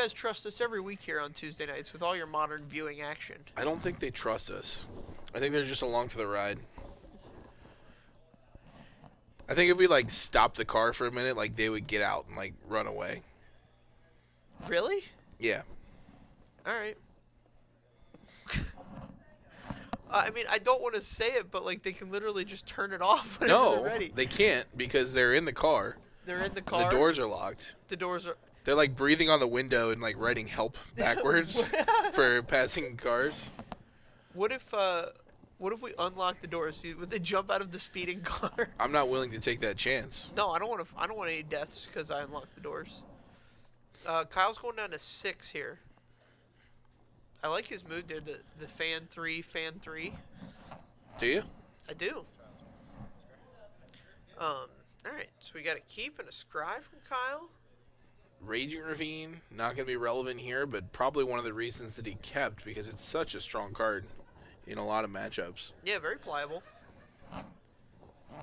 guys trust us every week here on Tuesday nights with all your modern viewing action. I don't think they trust us. I think they're just along for the ride. I think if we like stopped the car for a minute, like they would get out and like run away. Really? Yeah. All right. I mean, I don't want to say it, but like they can literally just turn it off whenever they're No, ready. they can't because they're in the car. They're in the And car. the doors are locked. The doors are. They're like breathing on the window and like writing help backwards for passing cars. What if we unlock the doors? Would they jump out of the speeding car? I'm not willing to take that chance. No, I don't want to. I don't want any deaths because I unlocked the doors. Kyle's going down to 6 here. I like his move there. The fan 3. Do you? I do. All right. So we got a keep and a scry from Kyle. Raging Ravine, not going to be relevant here, but probably one of the reasons that he kept because it's such a strong card in a lot of matchups. Yeah, very pliable.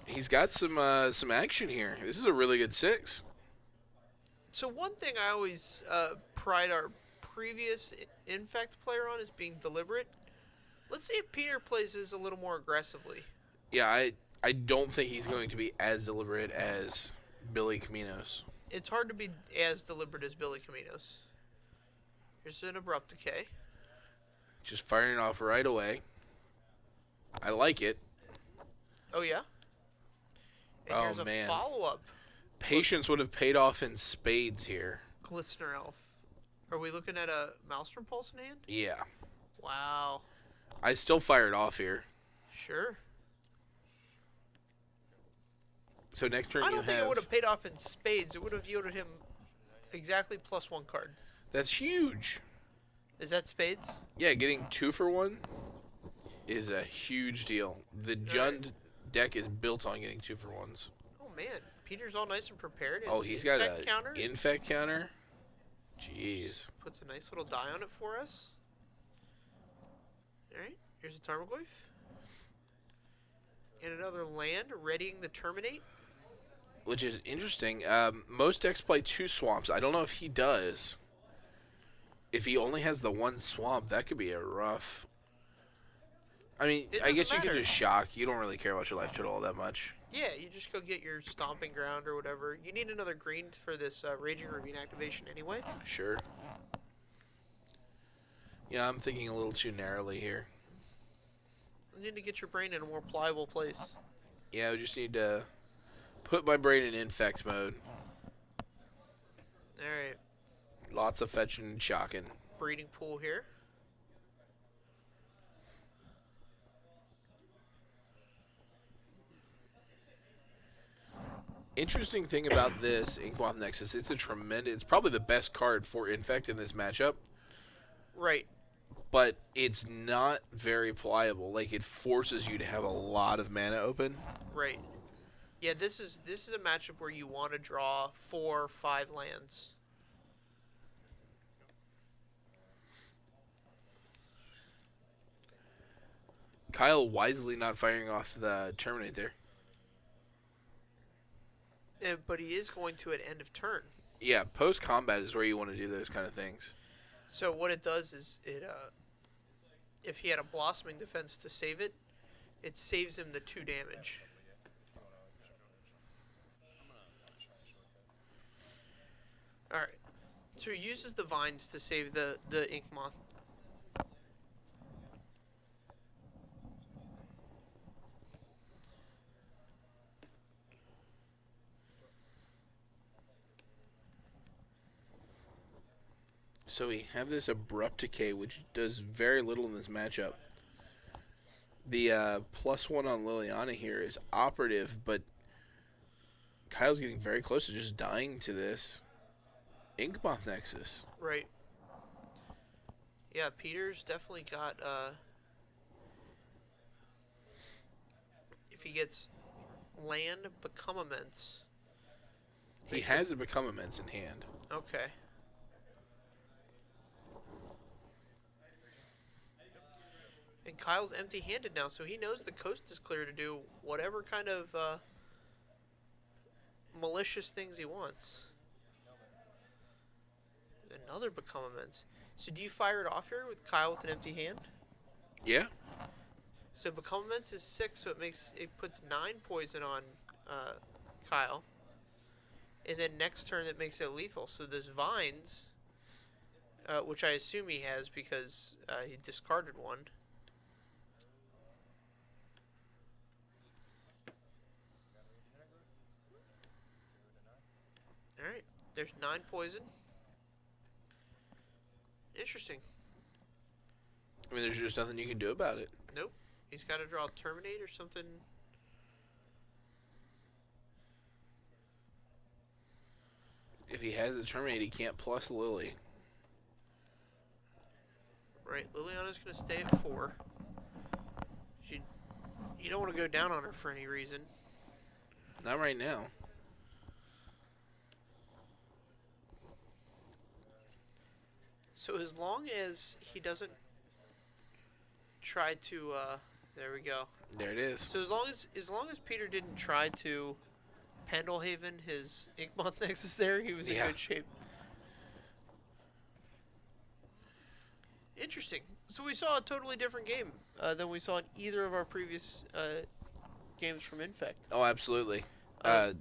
He's got some action here. This is a really good 6. So one thing I always pride our previous Infect player on is being deliberate. Let's see if Peter plays this a little more aggressively. Yeah, I don't think he's going to be as deliberate as Billy Caminos. It's hard to be as deliberate as Billy Caminos. Here's an abrupt decay. Just firing it off right away. I like it. Oh, yeah? And Oh, here's a man. follow-up. Patience would have paid off in spades here. Glistener Elf. Are we looking at a Maelstrom Pulse in hand? Yeah. Wow. I still fired off here. Sure. So next turn I you don't think it have... would have paid off in spades. It would have yielded him exactly +1 card. That's huge. Is that spades? Yeah, getting 2 for 1 is a huge deal. The Jund deck is built on getting 2 for 1s. Oh, man. Peter's all nice and prepared. Oh, he's got Infect a counter. Infect counter. Jeez. Puts a nice little die on it for us. All right. Here's a Tarmogoyf. And another land, readying the Terminate. Which is interesting. Most decks play 2 swamps. I don't know if he does. If he only has the 1 swamp, that could be a rough... I mean, I guess you matter. can just shock. You don't really care about your life total all that much. Yeah, you just go get your Stomping Ground or whatever. You need another green for this Raging Ravine activation anyway. Sure. Yeah, I'm thinking a little too narrowly here. You need to get your brain in a more pliable place. Yeah, I just need to put my brain in Infect mode. Alright. Lots of fetching and shocking. Breeding pool here. Interesting thing about this Inkmoth Nexus, it's probably the best card for Infect in this matchup. Right. But it's not very pliable. Like, it forces you to have a lot of mana open. Right. Yeah, this is a matchup where you want to draw 4 or 5 lands. Kyle wisely not firing off the Terminate there. But he is going to at end of turn. Yeah, post-combat is where you want to do those kind of things. So what it does is if he had a Blossoming Defense to save it, it saves him the 2 damage. Alright. So he uses the vines to save the Inkmoth. So we have this Abrupt Decay, which does very little in this matchup. The +1 on Liliana here is operative, but Kyle's getting very close to just dying to this Inkmoth Nexus. Right. Yeah, Peter's definitely got, if he gets land, Become Immense. He has a Become Immense in hand. Okay. And Kyle's empty-handed now, so he knows the coast is clear to do whatever kind of malicious things he wants. A Another Become Immense. So do you fire it off here with Kyle with an empty hand? Yeah. So Become Immense is 6, so it puts 9 poison on Kyle. And then next turn it makes it lethal. So this Vines, which I assume he has because he discarded one. Alright, there's 9 poison. Interesting. I mean, there's just nothing you can do about it. Nope. He's got to draw Terminate or something. If he has the Terminate, he can't plus Lily. Right, Liliana's going to stay at 4. You don't want to go down on her for any reason. Not right now. So as long as he doesn't try to, there we go. There it is. So as long as Peter didn't try to Pendlehaven his Inkmoth Nexus there, he was in good shape. Interesting. So we saw a totally different game than we saw in either of our previous games from Infect. Oh, absolutely.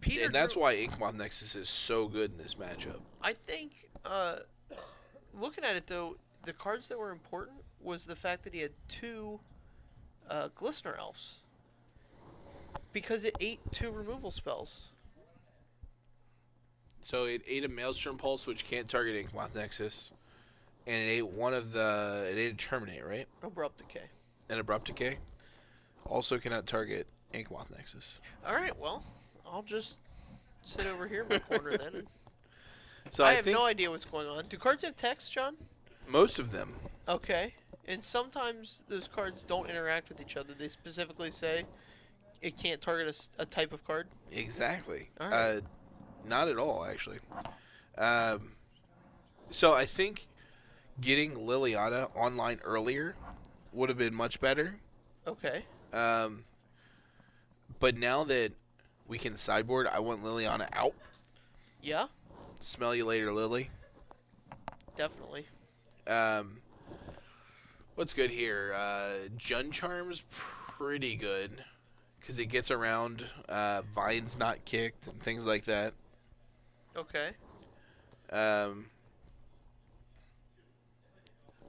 Peter and that's why Inkmoth Nexus is so good in this matchup. I think, looking at it though, the cards that were important was the fact that he had 2 Glistener Elves. Because it ate 2 removal spells. So it ate a Maelstrom Pulse, which can't target Inkmoth Nexus. And it ate it ate a Terminate, right? Abrupt Decay. And Abrupt Decay. Also cannot target Inkmoth Nexus. Alright, well, I'll just sit over here in my corner then. And So I have no idea what's going on. Do cards have text, John? Most of them. Okay. And sometimes those cards don't interact with each other. They specifically say it can't target a type of card. Exactly. All right. Not at all, actually. So I think getting Liliana online earlier would have been much better. Okay. But now that we can sideboard, I want Liliana out. Yeah. Smell you later, Lily. Definitely. What's good here? Jun Charm's pretty good because it gets around Vines not kicked and things like that. Okay.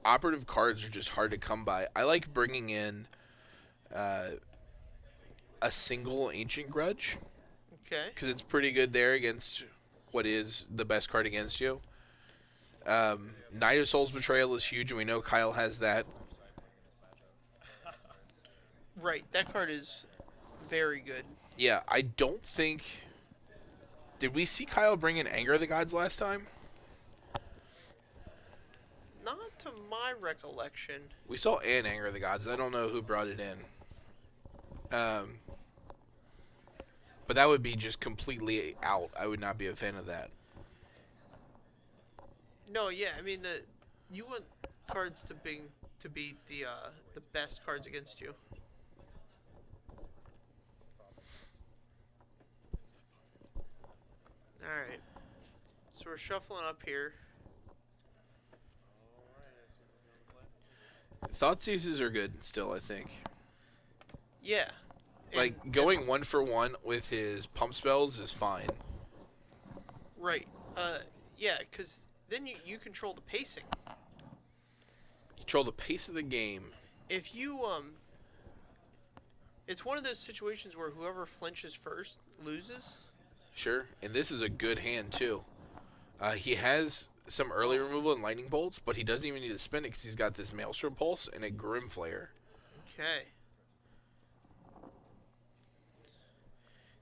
Operative cards are just hard to come by. I like bringing in a single Ancient Grudge. Okay. Because it's pretty good there against what is the best card against you. Knight of Soul's Betrayal is huge, and we know Kyle has that. Right, that card is very good. Yeah, I don't think... Did we see Kyle bring in Anger of the Gods last time? Not to my recollection. We saw an Anger of the Gods. I don't know who brought it in. But that would be just completely out. I would not be a fan of that. No, yeah, I mean you want cards to beat the best cards against you. All right, so we're shuffling up here. Thoughtseizes are good still, I think. Yeah. Like, going 1 for 1 with his pump spells is fine. Right. Yeah, because then you control the pacing. Control the pace of the game. If you, it's one of those situations where whoever flinches first loses. Sure. And this is a good hand, too. He has some early removal and lightning bolts, but he doesn't even need to spend it because he's got this Maelstrom Pulse and a Grim Flare. Okay.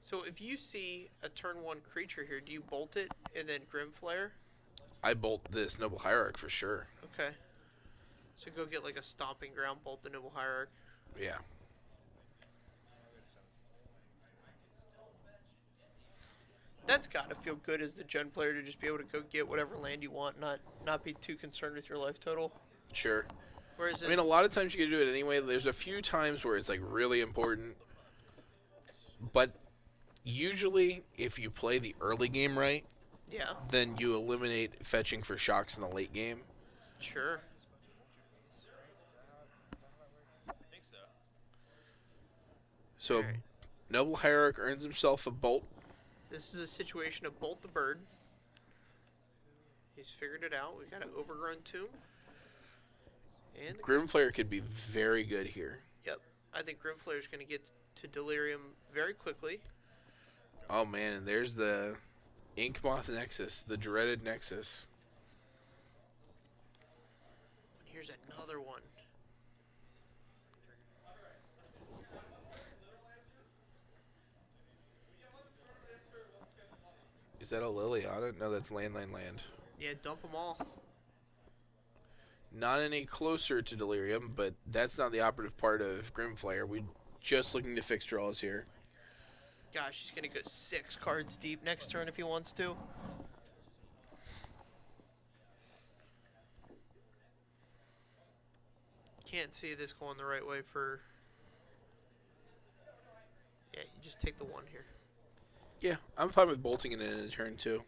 So if you see a turn 1 creature here, do you bolt it and then Grim Flare? I bolt this Noble Hierarch for sure. Okay. So go get like a Stomping Ground, bolt the Noble Hierarch. Yeah. That's got to feel good as the Gen player to just be able to go get whatever land you want, not be too concerned with your life total. Sure. Whereas I mean, a lot of times you can do it anyway. There's a few times where it's like really important. But usually, if you play the early game right, Yeah. then you eliminate fetching for shocks in the late game. Sure. So All right. Noble Hierarch earns himself a bolt. This is a situation of Bolt the Bird. He's figured it out. We got an Overgrown Tomb. And Grimflayer could be very good here. yep. I think Grimflayer's going to get to Delirium very quickly. Oh man, and there's the Inkmoth Nexus, the dreaded Nexus. And here's another one. Is that a Liliana? No, that's land. Yeah, dump them all. Not any closer to Delirium, but that's not the operative part of Grimflayer. We're just looking to fix draws here. Gosh, he's going to go 6 cards deep next turn if he wants to. Can't see this going the right way for... Yeah, you just take the 1 here. Yeah, I'm fine with bolting it in a turn too.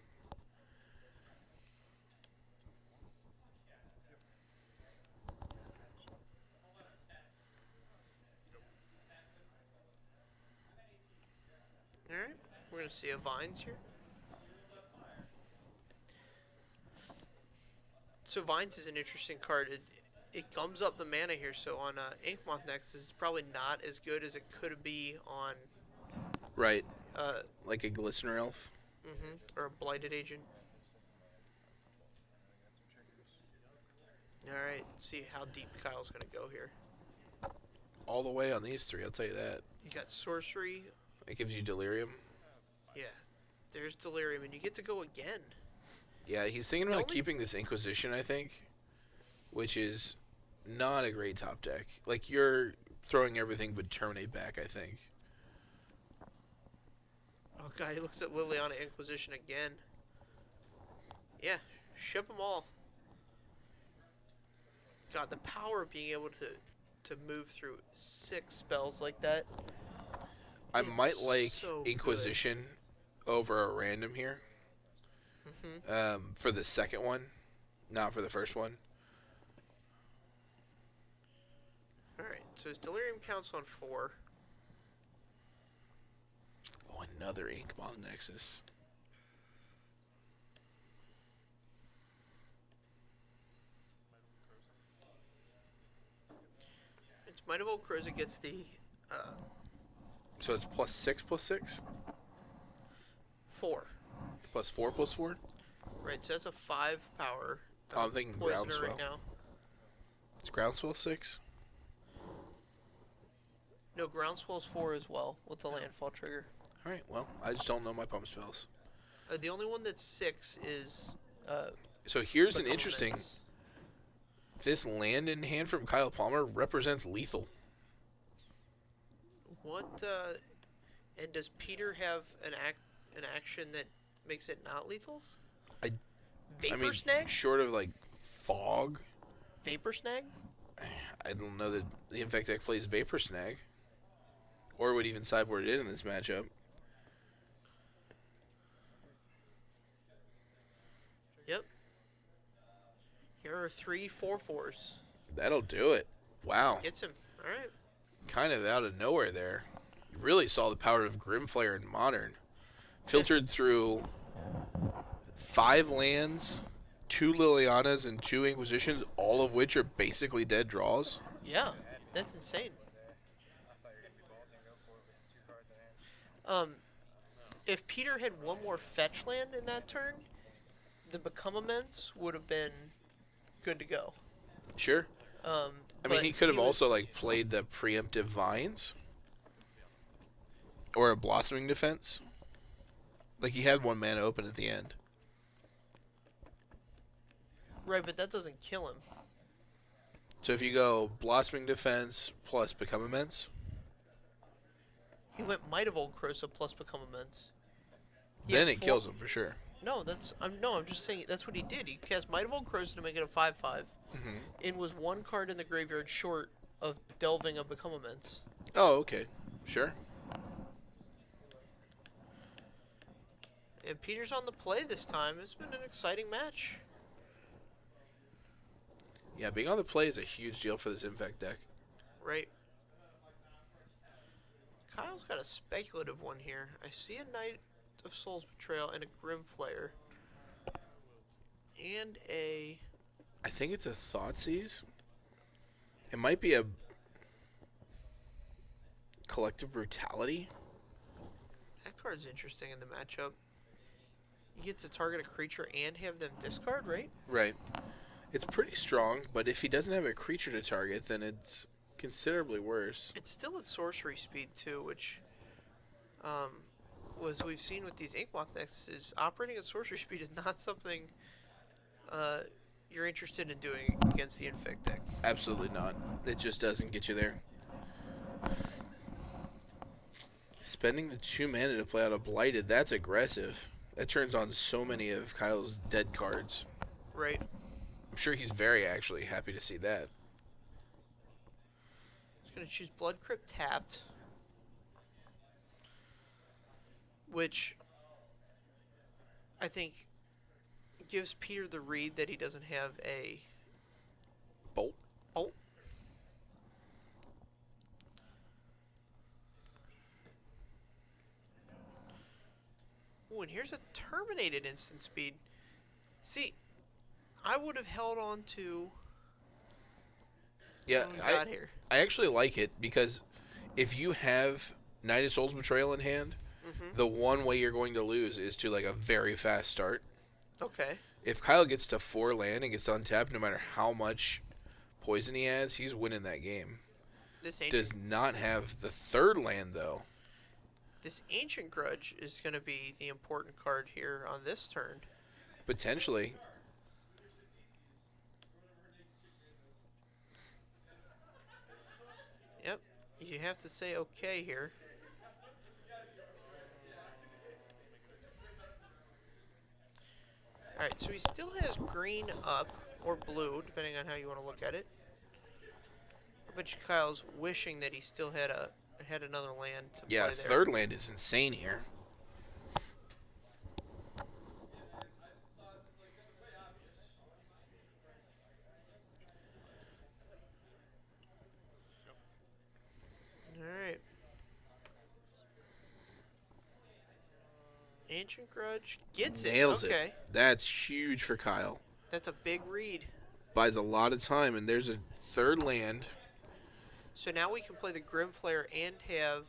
Alright, we're going to see a Vines here. So Vines is an interesting card. It gums up the mana here, so on Inkmoth Nexus, it's probably not as good as it could be on... Right. Like a Glistener Elf. Or a Blighted Agent. Alright, see how deep Kyle's going to go here. All the way on these 3, I'll tell you that. You got Sorcery. It gives you Delirium. Yeah, there's Delirium, and you get to go again. Yeah, he's thinking about keeping this Inquisition, I think, which is not a great top deck. Like, you're throwing everything but Terminate back, I think. Oh god, he looks at Liliana Inquisition again. Yeah, ship them all. God, the power of being able to move through 6 spells like that. I might like so Inquisition over a random here. For the second one, not for the first one. Alright, so his Delirium counts on 4. Oh, another Inkmoth Nexus. It's Might of Old Crows that gets the... So it's +6/+6? 4. +4/+4? Right, so that's a 5 power. Oh, I'm thinking Poisoner Groundswell. right now. Is Groundswell 6? No, Groundswell's 4 as well, with the landfall trigger. Alright, well, I just don't know my pump spells. The only one that's 6 is... So here's an Become interesting... Immense. This land in hand from Kyle Palmer represents lethal. What, and does Peter have an action that makes it not lethal? Vapor Snag? Short of, like, Fog. Vapor Snag? I don't know that the Infect deck plays Vapor Snag. Or would even sideboard it in this matchup. Yep. Here are 3 4/4s. That'll do it. Wow. Gets him. Alright. Kind of out of nowhere there. You really saw the power of Grimflayer in Modern. Filtered through 5 lands, 2 Lilianas, and 2 Inquisitions, all of which are basically dead draws. Yeah, that's insane. If Peter had one more fetch land in that turn, the Become Immense would have been good to go. Sure. I mean, he could have also like played the preemptive Vines or a Blossoming Defense. Like he had 1 mana open at the end. Right, but that doesn't kill him. So if you go Blossoming Defense plus Become Immense, He went Might of Old Crosa plus Become Immense. then it kills him for sure. No, I'm just saying that's what he did. He cast Might of Old Crosa to make it a 5/5, and was 1 card in the graveyard short of delving a Become Immense. Oh, okay. Sure. And Peter's on the play this time. It's been an exciting match. Yeah, being on the play is a huge deal for this Infect deck. Right. Kyle's got a speculative one here. I see a Knight of Soul's Betrayal and a Grim Flayer. And a... I think it's a Thoughtseize. It might be a Collective Brutality. That card's interesting in the matchup. You get to target a creature and have them discard, right? Right. It's pretty strong, but if he doesn't have a creature to target, then it's considerably worse. It's still at sorcery speed, too, which... was we've seen with these Inkmoth decks is operating at sorcery speed is not something you're interested in doing against the Infect deck. Absolutely not. It just doesn't get you there. Spending the 2 mana to play out a Blighted, that's aggressive. That turns on so many of Kyle's dead cards. Right. I'm sure he's very actually happy to see that. He's going to choose Blood Crypt tapped. Which I think gives Peter the read that he doesn't have a Bolt. bolt. Ooh, and here's a terminated instant speed. See, I would have held on to Yeah, what we got here. I actually like it because if you have Knight of Soul's Betrayal in hand, the one way you're going to lose is to like a very fast start. Okay. If Kyle gets to 4 land and gets untapped, no matter how much poison he has, he's winning that game. This ancient, Does not have the 3rd land though. this ancient grudge is going to be the important card here on this turn. Potentially. Yep. You have to say okay here. Alright, so he still has green up, or blue, depending on how you want to look at it. I bet you Kyle's wishing that he still had another land to Yeah, play there. 3rd land is insane here. Alright. Ancient Grudge gets it. Nails Okay. it. That's huge for Kyle. That's a big read. Buys a lot of time, and there's a 3rd land. So now we can play the Grim Flayer and have...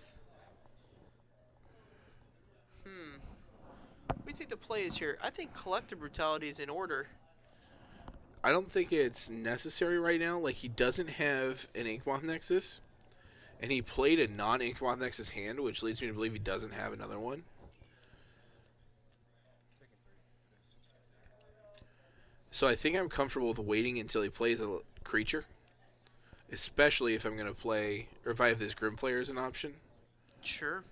What do you think the play is here? I think Collective Brutality is in order. I don't think it's necessary right now. Like, he doesn't have an Inkmoth Nexus, and he played a non-Inkmoth Nexus hand, which leads me to believe he doesn't have another one. So I think I'm comfortable with waiting until he plays a creature, especially if I'm going to play, or if I have this Grim Flayer as an option. Sure.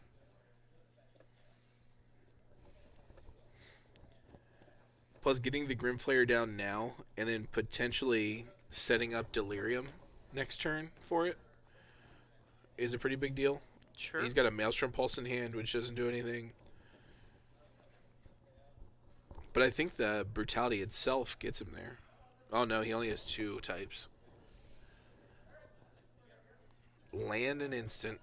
Plus, getting the Grim Flayer down now, and then potentially setting up Delirium next turn for it, is a pretty big deal. Sure. He's got a Maelstrom Pulse in hand, which doesn't do anything. But I think the Brutality itself gets him there. Oh no, he only has 2 types. Land an instant.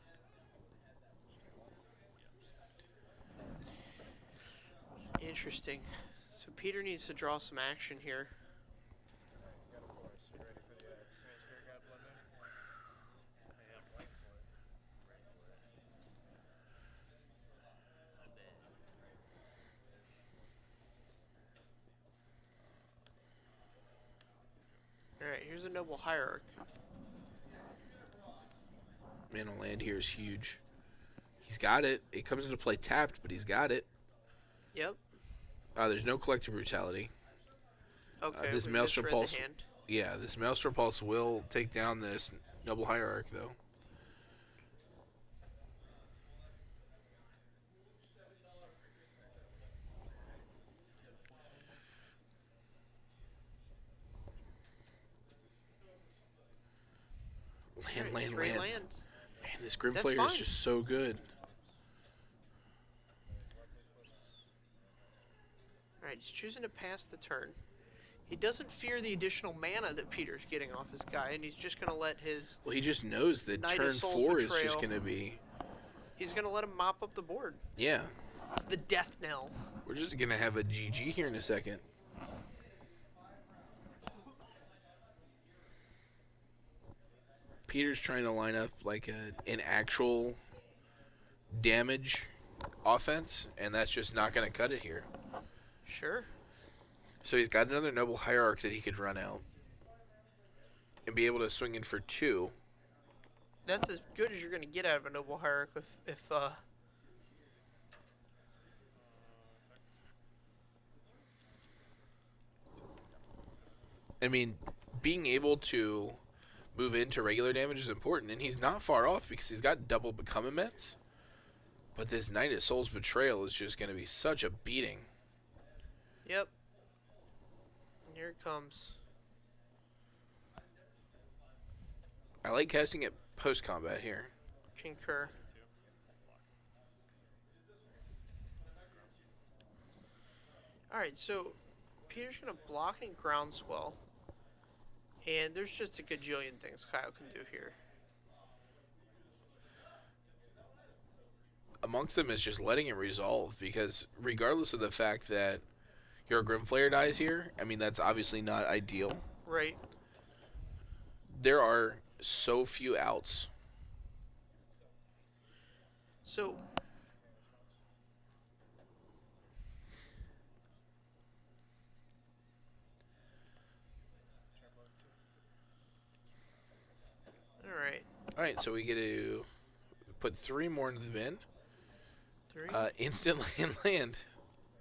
Interesting. So Peter needs to draw some action here. Alright, here's a Noble Hierarch. Man, a land here is huge. He's got it. It comes into play tapped, but he's got it. Yep. There's no Collective Brutality. Okay, This we Maelstrom misread the Pulse. hand. Yeah, this Maelstrom Pulse will take down this Noble Hierarch, though. Land, land, Three land. land. Man, this Grim That's Flayer fine. is just so good. he's choosing to pass the turn. He doesn't fear the additional mana that Peter's getting off his guy, and he's just going to let his... Well, he just knows that Knight of turn Soul's 4 is just Betrayal. going to be... He's going to let him mop up the board. Yeah. It's the death knell. We're just going to have a GG here in a second. Peter's trying to line up like an actual damage offense, and that's just not going to cut it here. Sure. So he's got another Noble Hierarch that he could run out and be able to swing in for 2. That's as good as you're going to get out of a Noble Hierarch if I mean, being able to move into regular damage is important, and he's not far off because he's got double Become Immense. But this Knight of Soul's Betrayal is just going to be such a beating. Yep. Here it comes. I like casting it post-combat here. Concur. Alright, so Peter's going to block and Groundswell. And there's just a gajillion things Kyle can do here. Amongst them is just letting it resolve, because regardless of the fact that your Grimflayer dies here, I mean, that's obviously not ideal. Right. There are so few outs. So... Alright. Alright, so we get to put 3 more into the bin. 3? Instant land.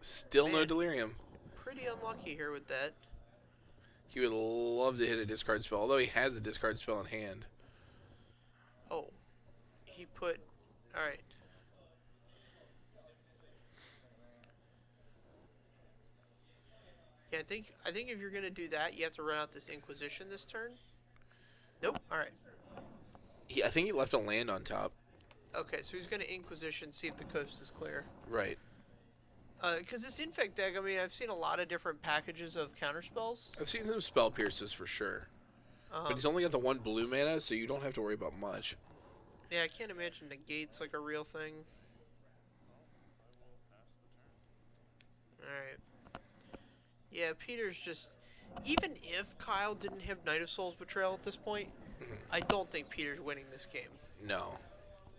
Still no Man. Delirium. Pretty unlucky here with that. He would love to hit a discard spell, although he has a discard spell in hand. Oh. He put... Alright. Yeah, I think if you're going to do that, you have to run out this Inquisition this turn. Nope. Alright. I think he left a land on top. Okay, so he's going to Inquisition, see if the coast is clear. Right. Because this Infect deck, I mean, I've seen a lot of different packages of counterspells. I've seen some Spell Pierces for sure. But he's only got the 1 blue mana, so you don't have to worry about much. Yeah, I can't imagine Negate's like a real thing. Alright. Yeah, Peter's just... Even if Kyle didn't have Knight of Soul's Betrayal at this point, I don't think Peter's winning this game. No.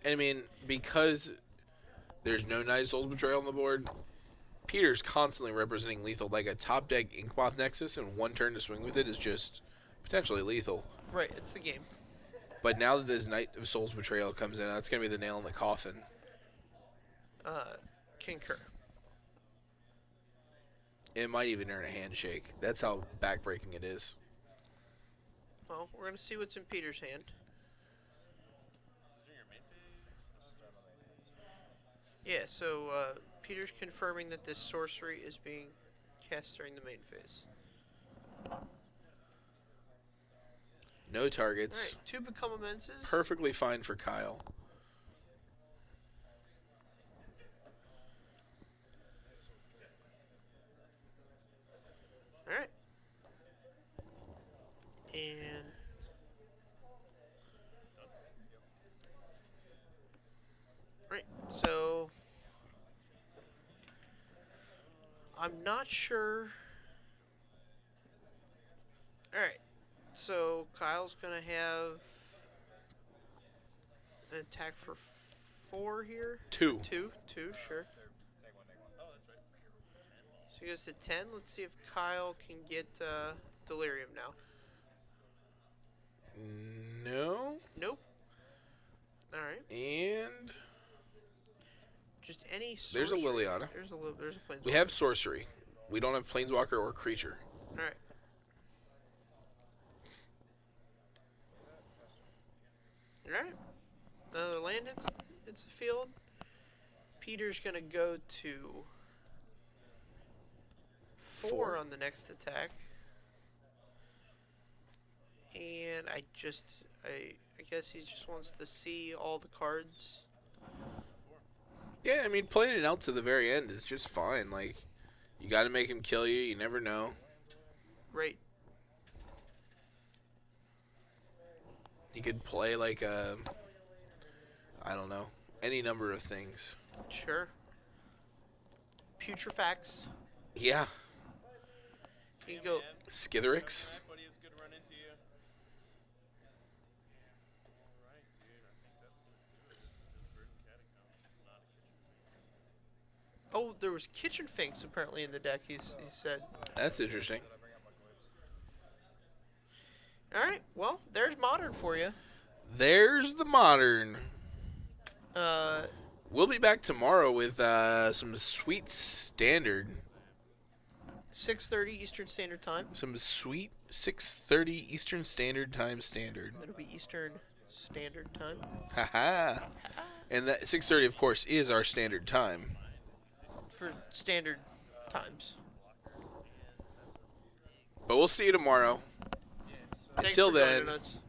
I mean, because there's no Knight of Soul's Betrayal on the board, Peter's constantly representing lethal. Like a top deck Inkmoth Nexus and 1 turn to swing with it is just potentially lethal. Right, it's the game. But now that this Knight of Soul's Betrayal comes in, that's going to be the nail in the coffin. Concur. It might even earn a handshake. That's how backbreaking it is. Well, we're going to see what's in Peter's hand. Yeah, so Peter's confirming that this sorcery is being cast during the main phase. No targets. Alright, 2 Become Immenses. Perfectly fine for Kyle. Alright. And... Right, so... I'm not sure... Alright, so Kyle's gonna have an attack for 4 here? 2. 2, sure. So he goes to 10. Let's see if Kyle can get Delirium now. No. Nope. Alright. And Just any there's a sorcery. Liliana. There's a Planeswalker. We have sorcery. We don't have Planeswalker or creature. Alright. Alright. Another land hits the field. Peter's gonna go to 4 on the next attack. And I guess he just wants to see all the cards. Yeah, I mean, playing it out to the very end is just fine. Like, You got to make him kill you. You never know. Right. He could play like a, I don't know, any number of things. Sure. Putrefax. Yeah. You can go. Skitherix. Oh, there was Kitchen Finks apparently in the deck. He said. That's interesting. All right. Well, there's Modern for you. There's the Modern. Uh, We'll be back tomorrow with some sweet Standard. 6:30 Eastern Standard Time. Some sweet 6:30 Eastern Standard Time standard. It'll be Eastern Standard Time. Haha. And that 6:30, of course, is our standard time. For standard times. But we'll see you tomorrow. Thanks Until for then. joining us.